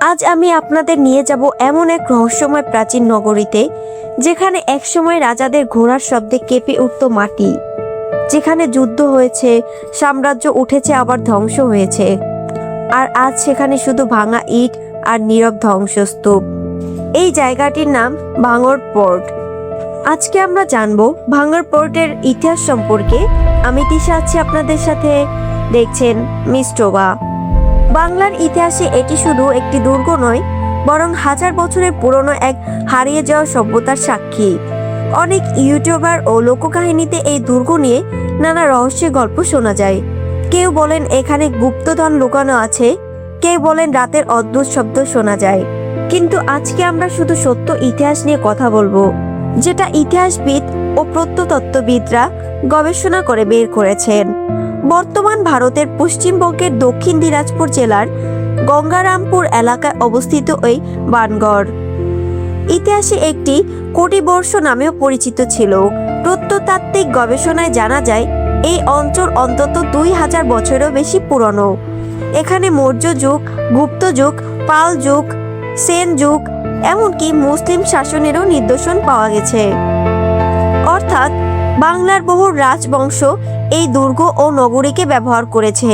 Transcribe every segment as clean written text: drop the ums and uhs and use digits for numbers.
আজ আমি আপনাদের নিয়ে যাব এমন এক রহস্যময় প্রাচীন নগরীতে, যেখানে একসময় রাজাদের ঘোড়ার শব্দে কেঁপে উঠত মাটি, যেখানে যুদ্ধ হয়েছে, সাম্রাজ্য উঠেছে আবার ধ্বংস হয়েছে, আর আজ সেখানে শুধু ভাঙা ইট আর নীরব ধ্বংসস্তূপ। এই জায়গাটির নাম ভাঙড় পোর্ট। আজকে আমরা জানবো ভাঙড় পোর্টের ইতিহাস সম্পর্কে। আমি তিশা আছি আপনাদের সাথে। দেখছেন মিস্টোবা। বাংলার ইতিহাসে এটি শুধু একটি দুর্গ নয়, বরং হাজার বছরের পুরনো এক হারিয়ে যাওয়া সভ্যতার সাক্ষী। অনেক ইউটিউবার ও লোককাহিনীতে এই দুর্গ নিয়ে নানা রহস্যের গল্প শোনা যায়। কেউ বলেন এখানে গুপ্তধন লুকানো আছে, কেউ বলেন রাতের অদ্ভুত শব্দ শোনা যায়। কিন্তু আজকে আমরা শুধু সত্য ইতিহাস নিয়ে কথা বলবো, যেটা ইতিহাসবিদ ও প্রত্নতত্ত্ববিদরা গবেষণা করে বের করেছেন। বর্তমান ভারতের পশ্চিমবঙ্গের দক্ষিণ দিনাজপুর জেলার গঙ্গারামপুর এলাকায় অবস্থিত এই বাণগড় ইতিহাসে একটি কোটিবর্ষ নামেও পরিচিত ছিল। প্রত্নতাত্ত্বিক গবেষণায় জানা যায় এই অঞ্চল অন্তত 2000 বছরেরও বেশি পুরনো। এখানে মৌর্য যুগ, গুপ্ত যুগ, পাল যুগ, সেন যুগ, এমনকি মুসলিম শাসনেরও নিদর্শন পাওয়া গেছে। অর্থাৎ বাংলার বহু রাজবংশ এই দুর্গ ও নগরীকে ব্যবহার করেছে।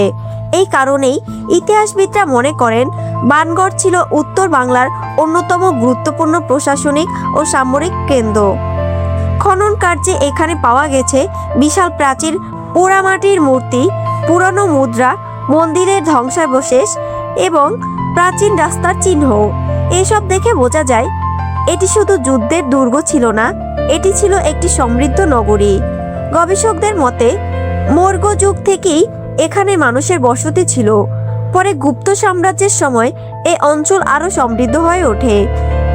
এই কারণেই ইতিহাসবিদরা মনে করেন বাণগড় ছিল উত্তর বাংলার অন্যতম গুরুত্বপূর্ণ প্রশাসনিক ও সামরিক কেন্দ্র। খনন কার্যে এখানে পাওয়া গেছে বিশাল প্রাচীর, পোড়ামাটির মূর্তি, পুরানো মুদ্রা, মন্দিরের ধ্বংসাবশেষ এবং প্রাচীন রাস্তার চিহ্ন। এসব দেখে বোঝা যায় এটি শুধু যুদ্ধের দুর্গ ছিল না, এটি ছিল একটি সমৃদ্ধ নগরী। গবেষকদের মতে মৌর্য যুগ থেকেই এখানে মানুষের বসতি ছিল। পরে গুপ্ত সাম্রাজ্যের সময় এই অঞ্চল আরও সমৃদ্ধ হয়ে ওঠে।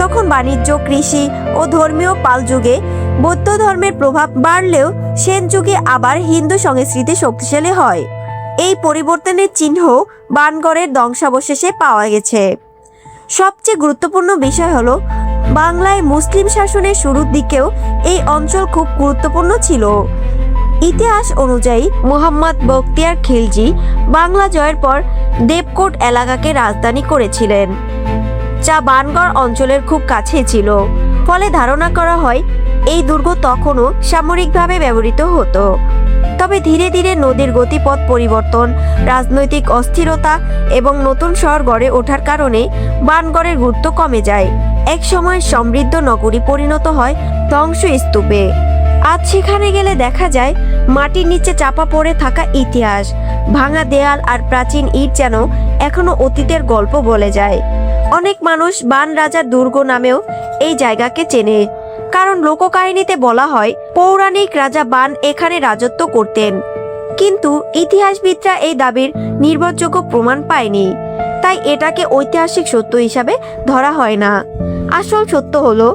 তখন বাণিজ্য, কৃষি ও ধর্মীয় পাল যুগে বৌদ্ধ ধর্মের প্রভাব বাড়লেও সেন যুগে আবার হিন্দু সংস্কৃতি শক্তিশালী হয়। এই পরিবর্তনের চিহ্ন বাণগড়ের ধ্বংসাবশেষে পাওয়া গেছে। সবচেয়ে গুরুত্বপূর্ণ বিষয় হলো বাংলায় মুসলিম শাসনের শুরুর দিকেও এই অঞ্চল খুব গুরুত্বপূর্ণ ছিল। ইতিহাস অনুযায়ী মুহাম্মদ বখতিয়ার খিলজি বাংলা জয়ের পর দেবকোট এলাকাকে রাজধানী করেছিলেন, যা বাণগড় অঞ্চলের খুব কাছে ছিল। ফলে ধারণা করা হয় এই দুর্গ তখনও সামরিকভাবে ব্যবহৃত হতো। তবে ধীরে ধীরে নদীর গতিপথ পরিবর্তন, রাজনৈতিক অস্থিরতা এবং নতুন শহর গড়ে ওঠার কারণে বাণগড়ের গুরুত্ব কমে যায়। এক সময় সমৃদ্ধ নগরী পরিণত হয় ধ্বংসস্তূপে। আজ সেখানে গেলে দেখা যায় মাটির নিচে চাপা পড়ে থাকা ইতিহাস, ভাঙা দেয়াল আর প্রাচীন ইট যেন এখনো অতীতের গল্প বলে যায়। অনেক মানুষ বাণ রাজার দুর্গ নামেও এই জায়গাকে চেনে, কারণ লোককাহিনীতে বলা হয় পৌরাণিক রাজা বাণ এখানে রাজত্ব করতেন। কিন্তু ইতিহাসবিদরা এই দাবির নির্ভরযোগ্য প্রমাণ পায়নি, তাই এটাকে ঐতিহাসিক সত্য হিসাবে ধরা হয় না। আসল সত্য হলো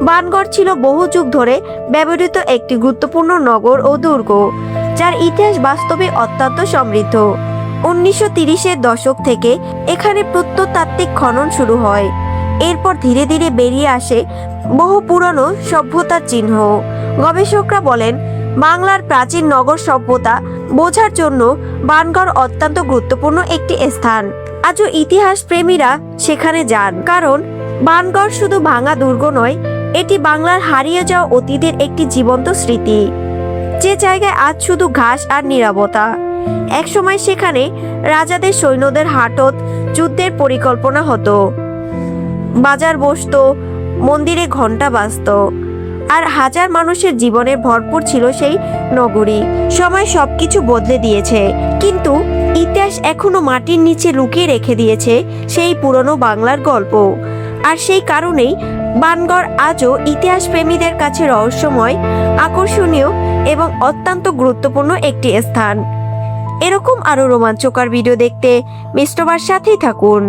বাণগড় ছিল বহু যুগ ধরে ব্যবহৃত একটি গুরুত্বপূর্ণ নগর ও দুর্গ, যার ইতিহাস বাস্তবে অত্যন্ত সমৃদ্ধ। 1930-এর দশক থেকে এখানে প্রত্নতাত্ত্বিক খনন শুরু হয়। এরপর ধীরে ধীরে বেরিয়ে আসে বহু পুরনো সভ্যতার চিহ্ন। গবেষকরা বলেন বাংলার প্রাচীন নগর সভ্যতা বোঝার জন্য বাণগড় অত্যন্ত গুরুত্বপূর্ণ একটি স্থান। আজও ইতিহাস প্রেমীরা সেখানে যান, কারণ বাণগড় শুধু ভাঙা দুর্গ নয়, এটি বাংলার হারিয়ে যাওয়া অতীতের একটি জীবন্ত স্মৃতি, যে জায়গায় আজ শুধু ঘাস আর নীরবতা। একসময় সেখানে রাজাদের সৈন্যদের হাটত, যুদ্ধের পরিকল্পনা হতো, বাজার বসতো, মন্দিরে ঘণ্টা বাজতো, আর হাজার মানুষের জীবনে ভরপুর ছিল সেই নগরী। সময় সবকিছু বদলে দিয়েছে, কিন্তু ইতিহাস এখনো মাটির নিচে লুকিয়ে রেখে দিয়েছে সেই পুরনো বাংলার গল্প। আর সেই কারণেই বাণগড় আজও ইতিহাস প্রেমীদের কাছে রহস্যময়, আকর্ষণীয় এবং অত্যন্ত গুরুত্বপূর্ণ একটি স্থান। এরকম আরো রোমাঞ্চকর ভিডিও দেখতে মিস্টোবার সাথেই থাকুন।